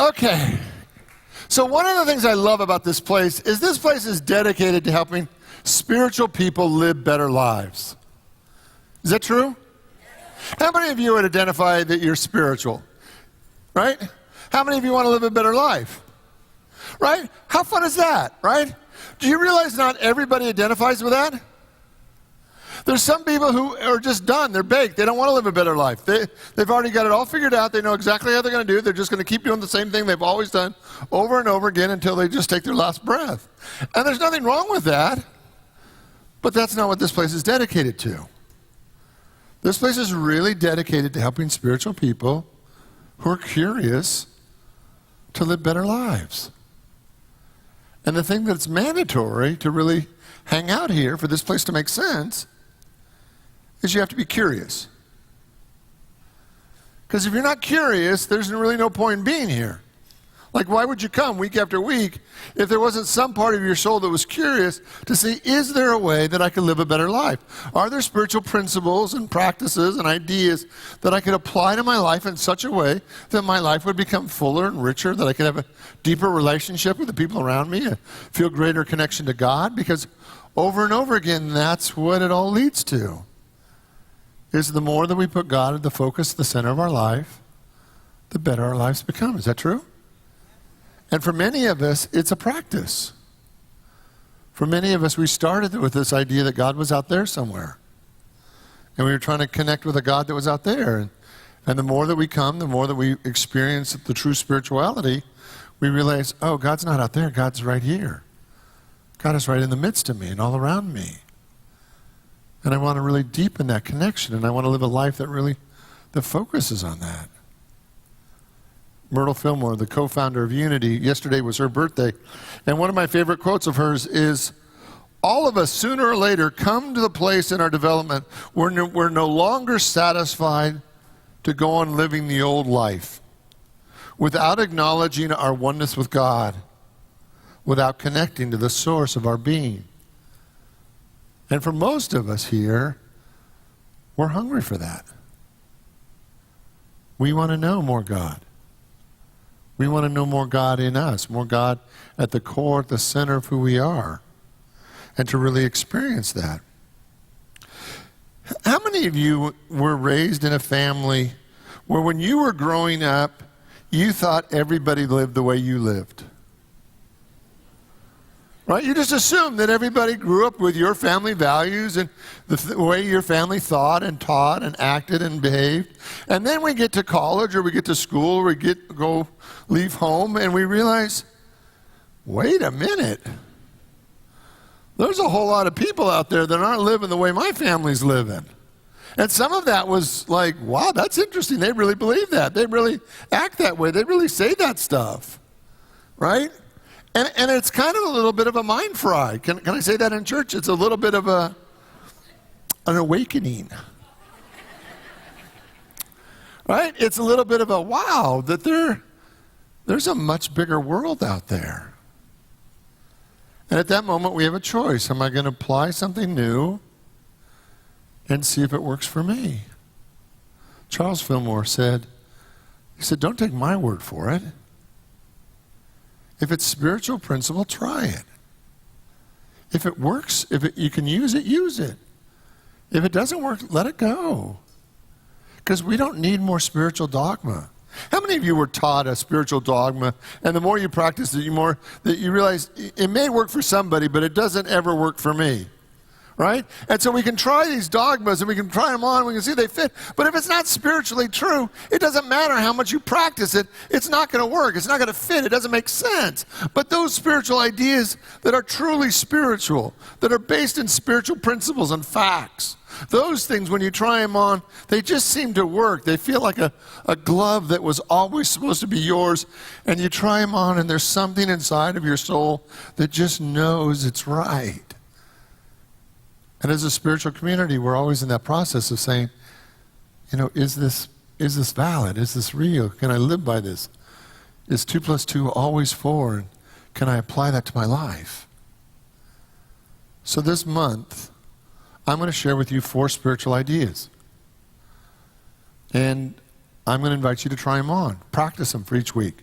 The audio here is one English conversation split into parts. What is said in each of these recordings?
Okay. So one of the things I love about this place is dedicated to helping spiritual people live better lives. Is that true? How many of you would identify that you're spiritual? Right? How many of you want to live a better life? Right? How fun is that? Right? Do you realize not everybody identifies with that? There's some people who are just done. They're baked. They don't want to live a better life. They've already got it all figured out. They know exactly how they're going to do it. They're just going to keep doing the same thing they've always done over and over again until they just take their last breath. And there's nothing wrong with that. But that's not what this place is dedicated to. This place is really dedicated to helping spiritual people who are curious to live better lives. And the thing that's mandatory to really hang out here for this place to make sense is you have to be curious. Because if you're not curious, there's really no point in being here. Like, why would you come week after week if there wasn't some part of your soul that was curious to see, is there a way that I could live a better life? Are there spiritual principles and practices and ideas that I could apply to my life in such a way that my life would become fuller and richer, that I could have a deeper relationship with the people around me, feel greater connection to God? Because over and over again, that's what it all leads to. Is the more that we put God at the focus, the center of our life, the better our lives become. Is that true? And for many of us, it's a practice. For many of us, we started with this idea that God was out there somewhere. And we were trying to connect with a God that was out there. And the more that we come, the more that we experience the true spirituality, we realize, oh, God's not out there, God's right here. God is right in the midst of me and all around me. And I want to really deepen that connection, and I want to live a life that focuses on that. Myrtle Fillmore, the co-founder of Unity, yesterday was her birthday. And one of my favorite quotes of hers is, all of us sooner or later come to the place in our development where we're no longer satisfied to go on living the old life without acknowledging our oneness with God, without connecting to the source of our being. And for most of us here, we're hungry for that. We want to know more God. We want to know more God in us, more God at the core, at the center of who we are, and to really experience that. How many of you were raised in a family where when you were growing up, you thought everybody lived the way you lived? Right? You just assumed that everybody grew up with your family values and the way your family thought and taught and acted and behaved. And then we get to college or we get to school or we leave home and we realize, wait a minute. There's a whole lot of people out there that aren't living the way my family's living. And some of that was like, wow, that's interesting. They really believe that. They really act that way. They really say that stuff. Right? And it's kind of a little bit of a mind fry. Can I say that in church? It's a little bit of an awakening. Right? It's a little bit of a wow, that there's a much bigger world out there. And at that moment, we have a choice. Am I going to apply something new and see if it works for me? Charles Fillmore said, don't take my word for it. If it's spiritual principle, try it. If it works, you can use it, use it. If it doesn't work, let it go. Because we don't need more spiritual dogma. How many of you were taught a spiritual dogma, and the more you practice it, the more that you realize it may work for somebody, but it doesn't ever work for me? Right? And so we can try these dogmas and we can try them on, we can see they fit. But if it's not spiritually true, it doesn't matter how much you practice it, it's not going to work, it's not going to fit, it doesn't make sense. But those spiritual ideas that are truly spiritual, that are based in spiritual principles and facts, those things, when you try them on, they just seem to work. They feel like a glove that was always supposed to be yours, and you try them on and there's something inside of your soul that just knows it's right. And as a spiritual community, we're always in that process of saying, is this valid? Is this real? Can I live by this? Is 2 + 2 always 4? And can I apply that to my life? So this month, I'm going to share with you 4 spiritual ideas. And I'm going to invite you to try them on. Practice them for each week.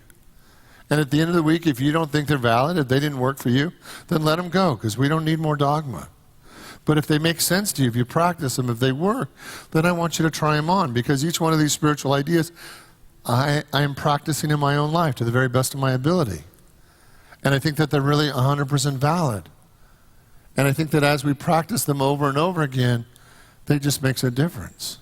And at the end of the week, if you don't think they're valid, if they didn't work for you, then let them go, because we don't need more dogma. But if they make sense to you, if you practice them, if they work, then I want you to try them on, because each one of these spiritual ideas, I am practicing in my own life to the very best of my ability. And I think that they're really 100% valid. And I think that as we practice them over and over again, they just makes a difference.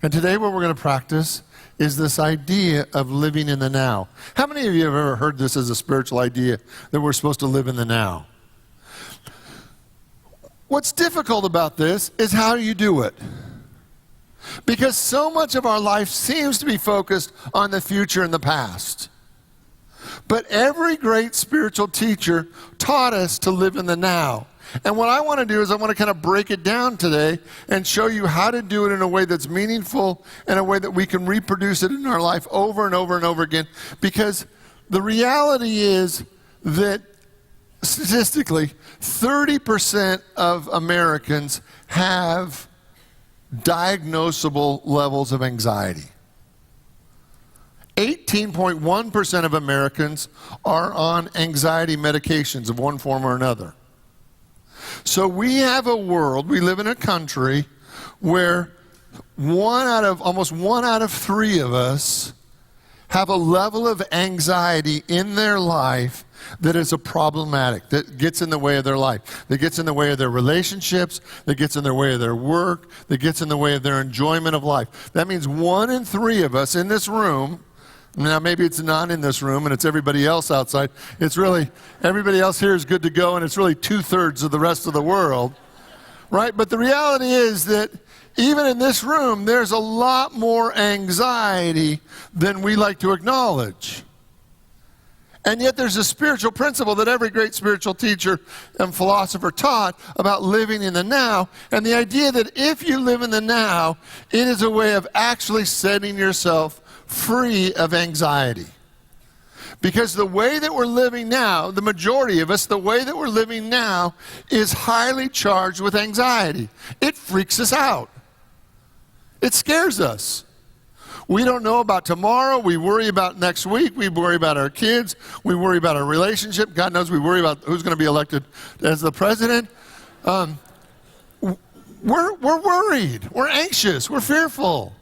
And today what we're going to practice is this idea of living in the now. How many of you have ever heard this as a spiritual idea, that we're supposed to live in the now? What's difficult about this is how you do it. Because so much of our life seems to be focused on the future and the past. But every great spiritual teacher taught us to live in the now. And what I want to do is I want to kind of break it down today and show you how to do it in a way that's meaningful, in a way that we can reproduce it in our life over and over and over again. Because the reality is that statistically, 30% of Americans have diagnosable levels of anxiety. 18.1% of Americans are on anxiety medications of one form or another. So we have a world, we live in a country where almost one out of three of us have a level of anxiety in their life that is problematic, that gets in the way of their life, that gets in the way of their relationships, that gets in the way of their work, that gets in the way of their enjoyment of life. That means 1 in 3 of us in this room. Now, maybe it's not in this room and it's everybody else outside. It's really, everybody else here is good to go, and it's really 2/3 of the rest of the world, right? But the reality is that even in this room, there's a lot more anxiety than we like to acknowledge. And yet there's a spiritual principle that every great spiritual teacher and philosopher taught about living in the now, and the idea that if you live in the now, it is a way of actually setting yourself free of anxiety. Because the way that we're living now, the majority of us, the way that we're living now is highly charged with anxiety. It freaks us out. It scares us. We don't know about tomorrow. We worry about next week. We worry about our kids. We worry about our relationship. God knows we worry about who's going to be elected as the president. We're worried. We're anxious. We're fearful.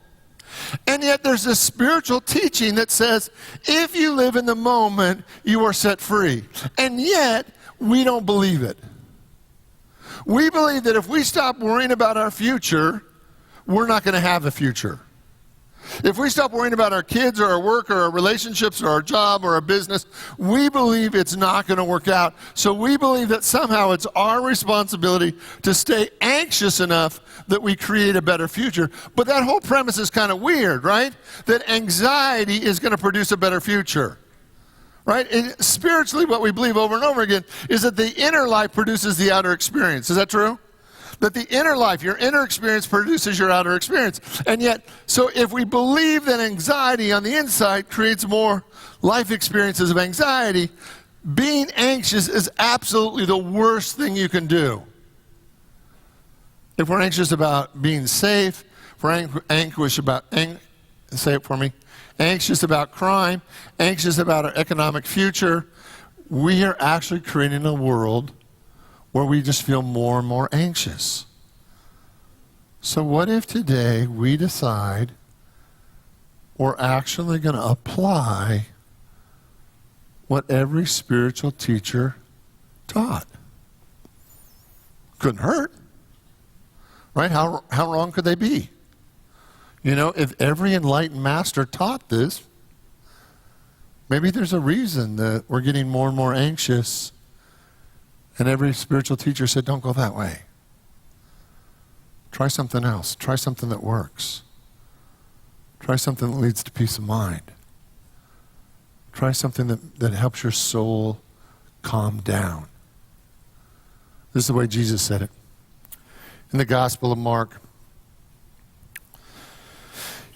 And yet there's this spiritual teaching that says, if you live in the moment, you are set free. And yet, we don't believe it. We believe that if we stop worrying about our future, we're not going to have a future. If we stop worrying about our kids or our work or our relationships or our job or our business, we believe it's not going to work out. So we believe that somehow it's our responsibility to stay anxious enough that we create a better future. But that whole premise is kind of weird, right? That anxiety is going to produce a better future. Right? And spiritually, what we believe over and over again is that the inner life produces the outer experience. Is that true? That the inner life, your inner experience produces your outer experience. And yet, so if we believe that anxiety on the inside creates more life experiences of anxiety, being anxious is absolutely the worst thing you can do. If we're anxious about being safe, if we're anxious about, say it for me, anxious about crime, anxious about our economic future, we are actually creating a world where we just feel more and more anxious. So what if today we decide we're actually going to apply what every spiritual teacher taught? Couldn't hurt, right? How wrong could they be? You know, if every enlightened master taught this, maybe there's a reason that we're getting more and more anxious. And every spiritual teacher said, don't go that way. Try something else. Try something that works. Try something that leads to peace of mind. Try something that helps your soul calm down. This is the way Jesus said it. In the Gospel of Mark,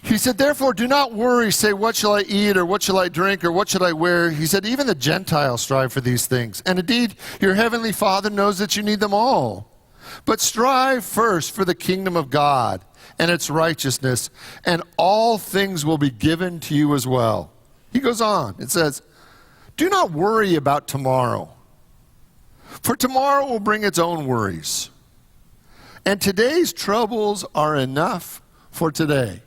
he said, therefore, do not worry, say, what shall I eat, or what shall I drink, or what should I wear? He said, even the Gentiles strive for these things. And indeed, your heavenly Father knows that you need them all. But strive first for the kingdom of God and its righteousness, and all things will be given to you as well. He goes on. It says, Do not worry about tomorrow, for tomorrow will bring its own worries. And today's troubles are enough for today.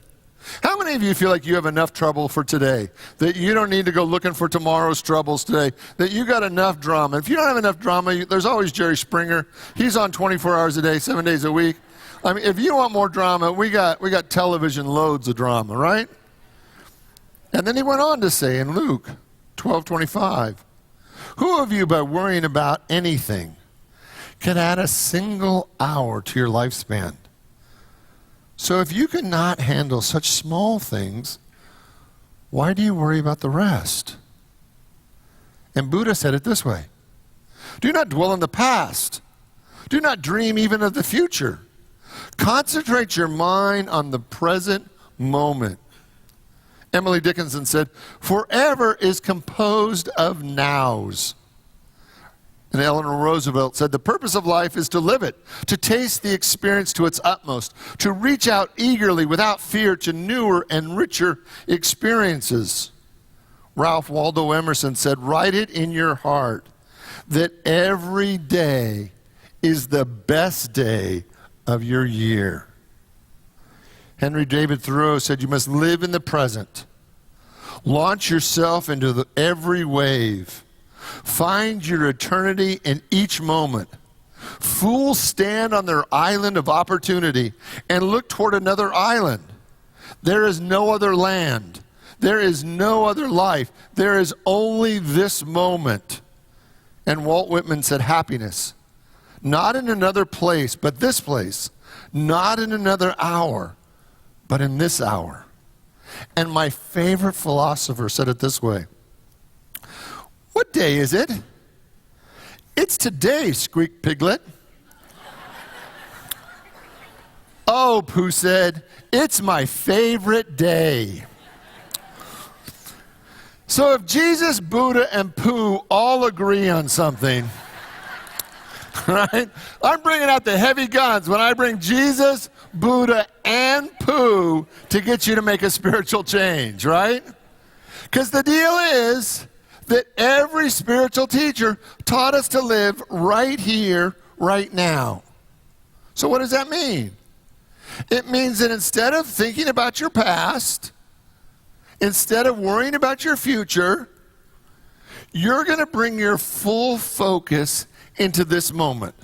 How many of you feel like you have enough trouble for today? That you don't need to go looking for tomorrow's troubles today? That you got enough drama? If you don't have enough drama, there's always Jerry Springer. He's on 24 hours a day, 7 days a week. I mean, if you want more drama, we got television loads of drama, right? And then he went on to say in Luke 12:25, who of you by worrying about anything can add a single hour to your lifespan? So if you cannot handle such small things, why do you worry about the rest? And Buddha said it this way: do not dwell on the past. Do not dream even of the future. Concentrate your mind on the present moment. Emily Dickinson said, forever is composed of nows. And Eleanor Roosevelt said, the purpose of life is to live it, to taste the experience to its utmost, to reach out eagerly without fear to newer and richer experiences. Ralph Waldo Emerson said, write it in your heart that every day is the best day of your year. Henry David Thoreau said, you must live in the present. Launch yourself into every wave. Find your eternity in each moment. Fools stand on their island of opportunity and look toward another island. There is no other land. There is no other life. There is only this moment. And Walt Whitman said, happiness, not in another place, but this place. Not in another hour, but in this hour. And my favorite philosopher said it this way: what day is it? It's today, squeaked Piglet. Oh, Pooh said, it's my favorite day. So if Jesus, Buddha, and Pooh all agree on something, right? I'm bringing out the heavy guns when I bring Jesus, Buddha, and Pooh to get you to make a spiritual change, right? Because the deal is that every spiritual teacher taught us to live right here, right now. So what does that mean? It means that instead of thinking about your past, instead of worrying about your future, you're going to bring your full focus into this moment.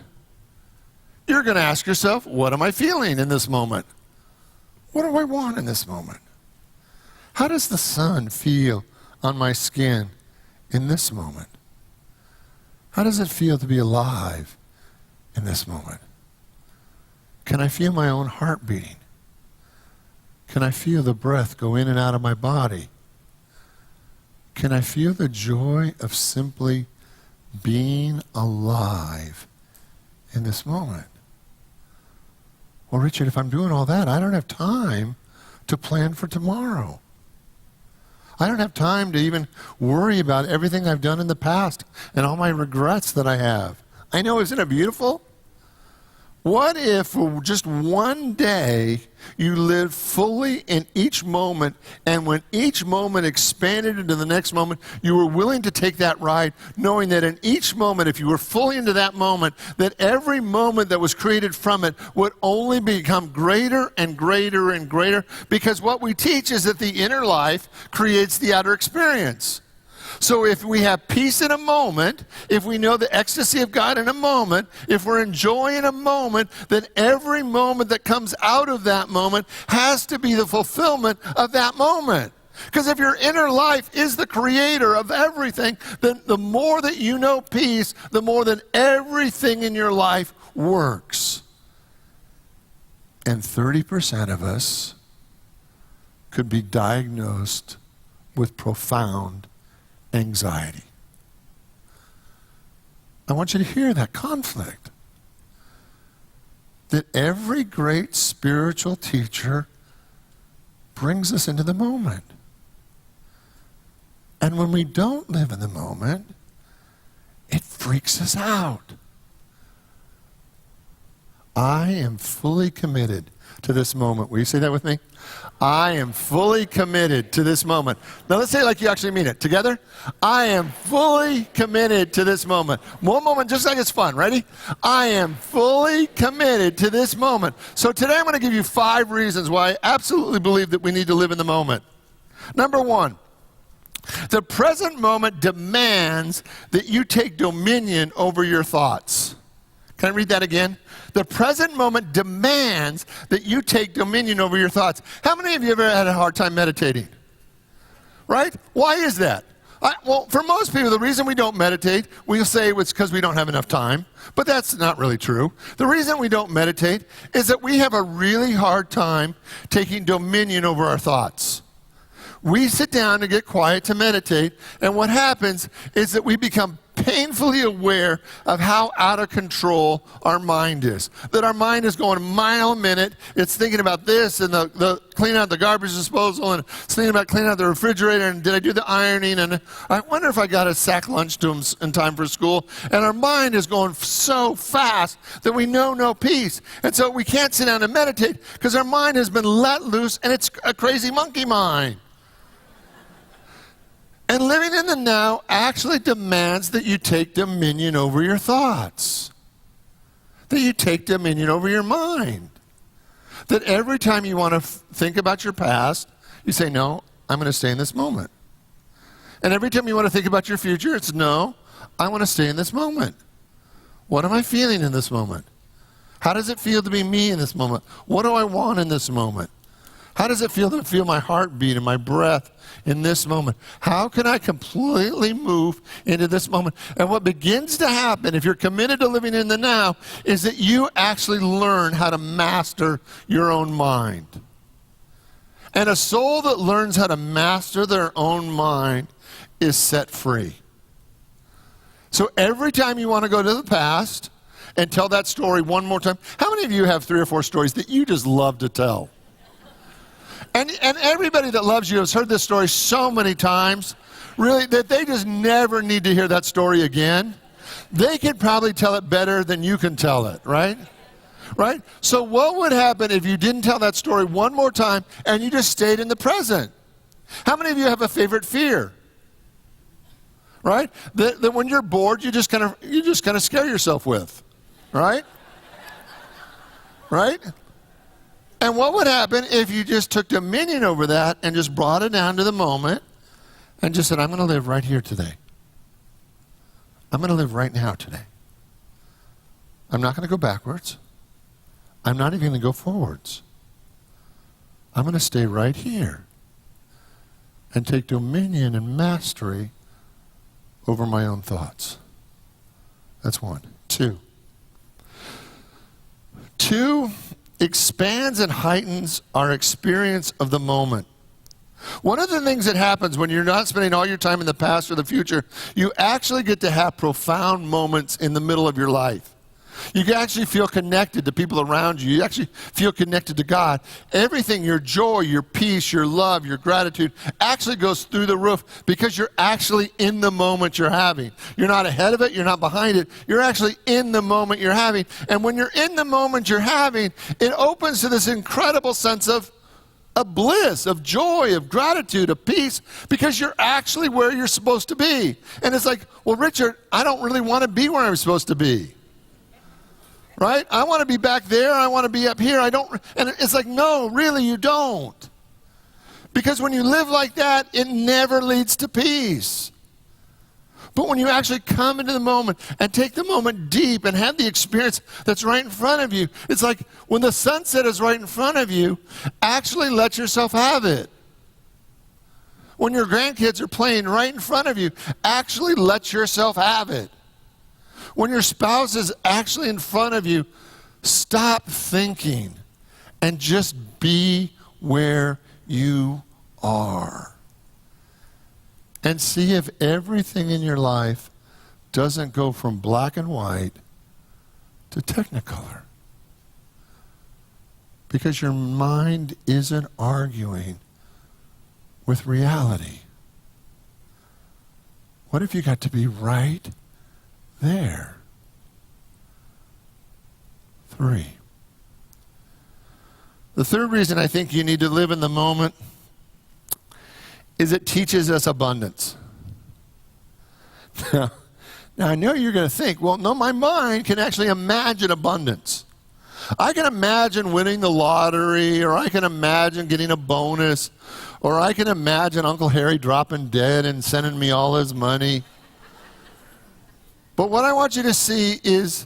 You're going to ask yourself, what am I feeling in this moment? What do I want in this moment? How does the sun feel on my skin in this moment? How does it feel to be alive in this moment? Can I feel my own heart beating? Can I feel the breath go in and out of my body? Can I feel the joy of simply being alive in this moment? Well, Richard, if I'm doing all that, I don't have time to plan for tomorrow. I don't have time to even worry about everything I've done in the past and all my regrets that I have. I know, isn't it beautiful? What if for just one day you lived fully in each moment, and when each moment expanded into the next moment, you were willing to take that ride, knowing that in each moment, if you were fully into that moment, that every moment that was created from it would only become greater and greater and greater, because what we teach is that the inner life creates the outer experience. So if we have peace in a moment, if we know the ecstasy of God in a moment, if we're enjoying a moment, then every moment that comes out of that moment has to be the fulfillment of that moment. Because if your inner life is the creator of everything, then the more that you know peace, the more that everything in your life works. And 30% of us could be diagnosed with profound anxiety. I want you to hear that conflict. That every great spiritual teacher brings us into the moment. And when we don't live in the moment, it freaks us out. I am fully committed to this moment. Will you say that with me? I am fully committed to this moment. Now let's say it like you actually mean it. Together? I am fully committed to this moment. One moment, just like it's fun. Ready? I am fully committed to this moment. So today I'm going to give you 5 reasons why I absolutely believe that we need to live in the moment. Number 1, the present moment demands that you take dominion over your thoughts. Can I read that again? The present moment demands that you take dominion over your thoughts. How many of you ever had a hard time meditating? Right? Why is that? Well, for most people, the reason we don't meditate, we'll say it's because we don't have enough time. But that's not really true. The reason we don't meditate is that we have a really hard time taking dominion over our thoughts. We sit down to get quiet to meditate, and what happens is that we become painfully aware of how out of control our mind is. That our mind is going a mile a minute. It's thinking about this and the cleaning out the garbage disposal, and it's thinking about cleaning out the refrigerator, and did I do the ironing, and I wonder if I got to sack lunch to them in time for school. And our mind is going so fast that we know no peace. And so we can't sit down and meditate because our mind has been let loose, and it's a crazy monkey mind. And living in the now actually demands that you take dominion over your thoughts. That you take dominion over your mind. That every time you want to think about your past, you say, no, I'm going to stay in this moment. And every time you want to think about your future, it's no, I want to stay in this moment. What am I feeling in this moment? How does it feel to be me in this moment? What do I want in this moment? How does it feel to feel my heartbeat and my breath in this moment? How can I completely move into this moment? And what begins to happen if you're committed to living in the now is that you actually learn how to master your own mind. And a soul that learns how to master their own mind is set free. So every time you want to go to the past and tell that story one more time, how many of you have 3 or 4 stories that you just love to tell? And everybody that loves you has heard this story so many times, really, that they just never need to hear that story again. They can probably tell it better than you can tell it, right? Right? So what would happen if you didn't tell that story one more time and you just stayed in the present? How many of you have a favorite fear? Right? That when you're bored, you just kind of scare yourself with, right? Right? And what would happen if you just took dominion over that and just brought it down to the moment and just said, I'm going to live right here today. I'm going to live right now today. I'm not going to go backwards. I'm not even going to go forwards. I'm going to stay right here and take dominion and mastery over my own thoughts. That's 1. 2, expands and heightens our experience of the moment. One of the things that happens when you're not spending all your time in the past or the future, you actually get to have profound moments in the middle of your life. You can actually feel connected to people around you. You actually feel connected to God. Everything, your joy, your peace, your love, your gratitude, actually goes through the roof because you're actually in the moment you're having. You're not ahead of it. You're not behind it. You're actually in the moment you're having. And when you're in the moment you're having, it opens to this incredible sense of bliss, of joy, of gratitude, of peace, because you're actually where you're supposed to be. And it's like, well, Richard, I don't really want to be where I'm supposed to be. Right? I want to be back there. I want to be up here. And it's like, no, really, you don't. Because when you live like that, it never leads to peace. But when you actually come into the moment and take the moment deep and have the experience that's right in front of you, it's like when the sunset is right in front of you, actually let yourself have it. When your grandkids are playing right in front of you, actually let yourself have it. When your spouse is actually in front of you, stop thinking and just be where you are. And see if everything in your life doesn't go from black and white to Technicolor. Because your mind isn't arguing with reality. What if you got to be right there? 3, The third reason I think you need to live in the moment is it teaches us abundance. Now, I know you're going to think, well, no, my mind can actually imagine abundance. I can imagine winning the lottery, or I can imagine getting a bonus, or I can imagine Uncle Harry dropping dead and sending me all his money. But what I want you to see is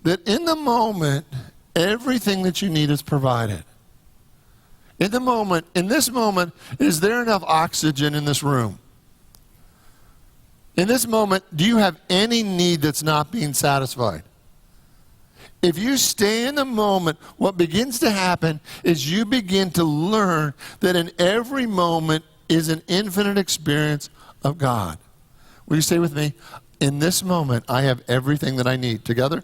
that in the moment, everything that you need is provided. In this moment, is there enough oxygen in this room? In this moment, do you have any need that's not being satisfied? If you stay in the moment, what begins to happen is you begin to learn that in every moment is an infinite experience of God. Will you say with me? In this moment, I have everything that I need. Together?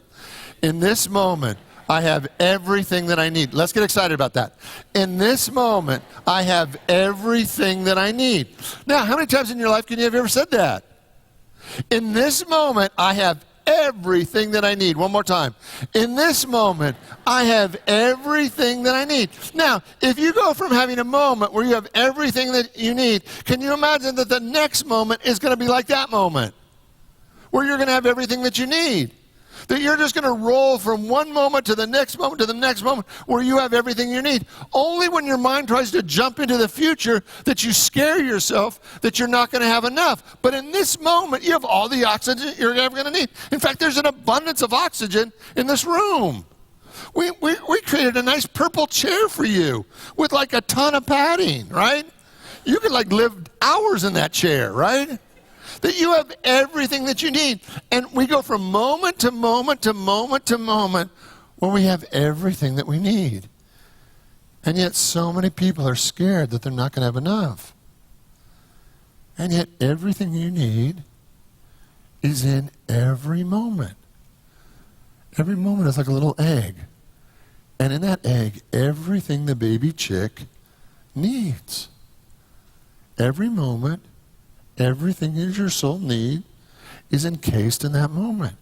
In this moment, I have everything that I need. Let's get excited about that. In this moment, I have everything that I need. Now, how many times in your life have you ever said that? In this moment, I have everything that I need. One more time. In this moment, I have everything that I need. Now, if you go from having a moment where you have everything that you need, can you imagine that the next moment is going to be like that moment? Where you're going to have everything that you need. That you're just going to roll from one moment to the next moment to the next moment where you have everything you need. Only when your mind tries to jump into the future that you scare yourself that you're not going to have enough. But in this moment, you have all the oxygen you're ever going to need. In fact, there's an abundance of oxygen in this room. We created a nice purple chair for you with like a ton of padding, right? You could like live hours in that chair, right? That you have everything that you need. And we go from moment to moment to moment to moment where we have everything that we need. And yet so many people are scared that they're not going to have enough. And yet everything you need is in every moment. Every moment is like a little egg. And in that egg, everything the baby chick needs. Every moment, everything that your soul needs is encased in that moment.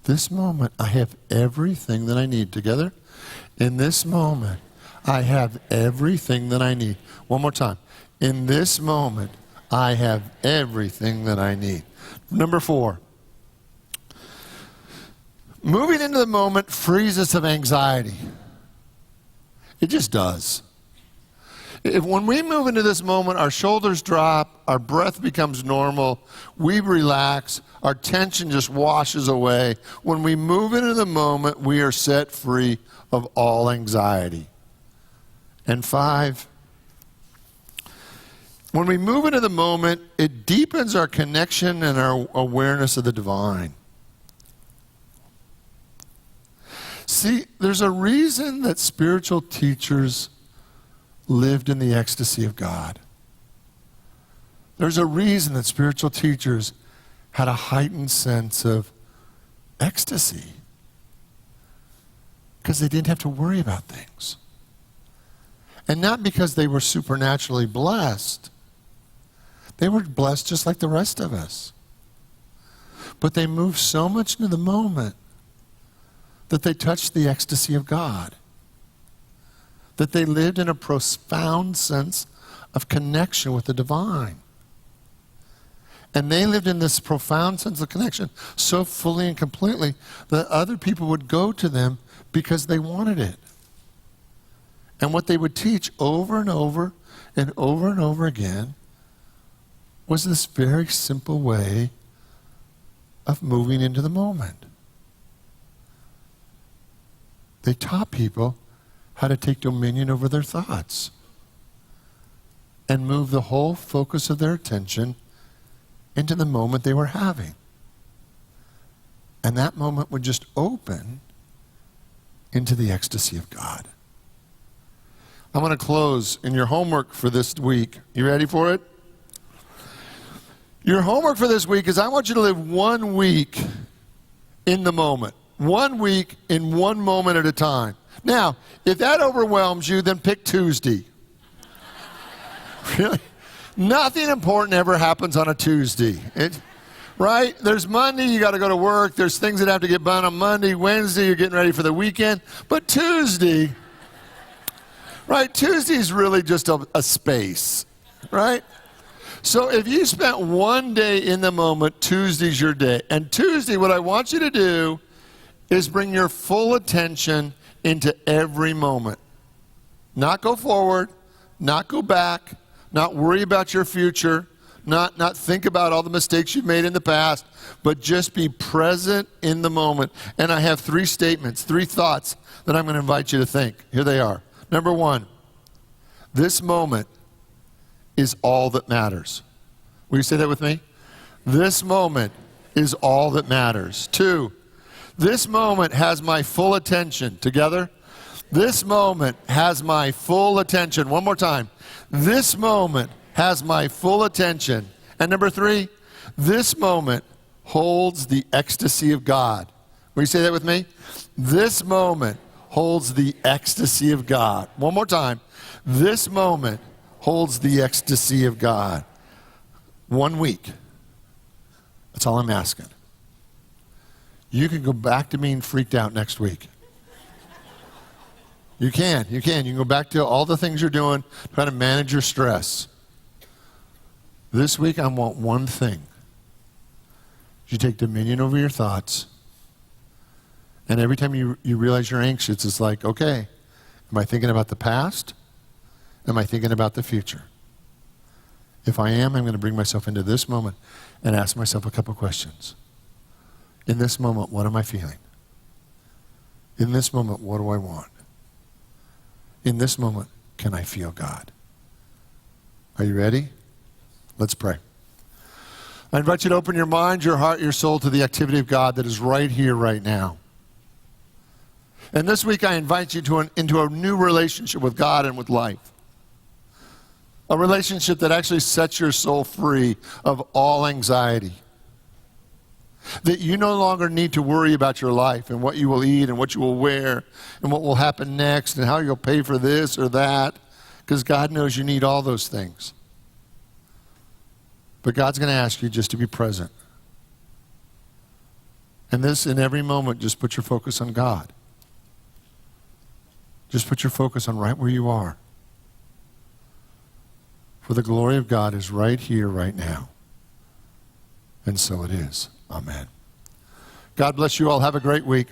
This moment, I have everything that I need. Together? In this moment, I have everything that I need. One more time. In this moment, I have everything that I need. Number 4. Moving into the moment frees us of anxiety. It just does. When we move into this moment, our shoulders drop, our breath becomes normal, we relax, our tension just washes away. When we move into the moment, we are set free of all anxiety. And 5, when we move into the moment, it deepens our connection and our awareness of the divine. See, there's a reason that spiritual teachers lived in the ecstasy of God. There's a reason that spiritual teachers had a heightened sense of ecstasy. Because they didn't have to worry about things. And not because they were supernaturally blessed. They were blessed just like the rest of us. But they moved so much into the moment that they touched the ecstasy of God. That they lived in a profound sense of connection with the divine. And they lived in this profound sense of connection so fully and completely that other people would go to them because they wanted it. And what they would teach over and over and over and over again was this very simple way of moving into the moment. They taught people how to take dominion over their thoughts and move the whole focus of their attention into the moment they were having. And that moment would just open into the ecstasy of God. I'm going to close in your homework for this week. You ready for it? Your homework for this week is I want you to live 1 week in the moment. 1 week in one moment at a time. Now, if that overwhelms you, then pick Tuesday. Really? Nothing important ever happens on a Tuesday. Right? There's Monday, you got to go to work. There's things that have to get done on Monday. Wednesday, you're getting ready for the weekend. But Tuesday, Right? Tuesday's really just a space, right? So if you spent one day in the moment, Tuesday's your day. And Tuesday, what I want you to do is bring your full attention into every moment. Not go forward, not go back, not worry about your future, not think about all the mistakes you've made in the past, but just be present in the moment. And I have 3 statements, 3 thoughts that I'm going to invite you to think. Here they are. Number 1, this moment is all that matters. Will you say that with me? This moment is all that matters. 2, this moment has my full attention. Together? This moment has my full attention. One more time. This moment has my full attention. And number 3, this moment holds the ecstasy of God. Will you say that with me? This moment holds the ecstasy of God. One more time. This moment holds the ecstasy of God. 1 week. That's all I'm asking. You can go back to being freaked out next week. You can. You can go back to all the things you're doing, trying to manage your stress. This week, I want one thing. You take dominion over your thoughts. And every time you realize you're anxious, it's like, okay, am I thinking about the past? Am I thinking about the future? If I am, I'm going to bring myself into this moment and ask myself a couple questions. In this moment, what am I feeling? In this moment, what do I want? In this moment, can I feel God? Are you ready? Let's pray. I invite you to open your mind, your heart, your soul to the activity of God that is right here, right now. And this week, I invite you into a new relationship with God and with life. A relationship that actually sets your soul free of all anxiety. That you no longer need to worry about your life and what you will eat and what you will wear and what will happen next and how you'll pay for this or that, because God knows you need all those things. But God's going to ask you just to be present. And this, in every moment, just put your focus on God. Just put your focus on right where you are. For the glory of God is right here, right now. And so it is. Amen. God bless you all. Have a great week.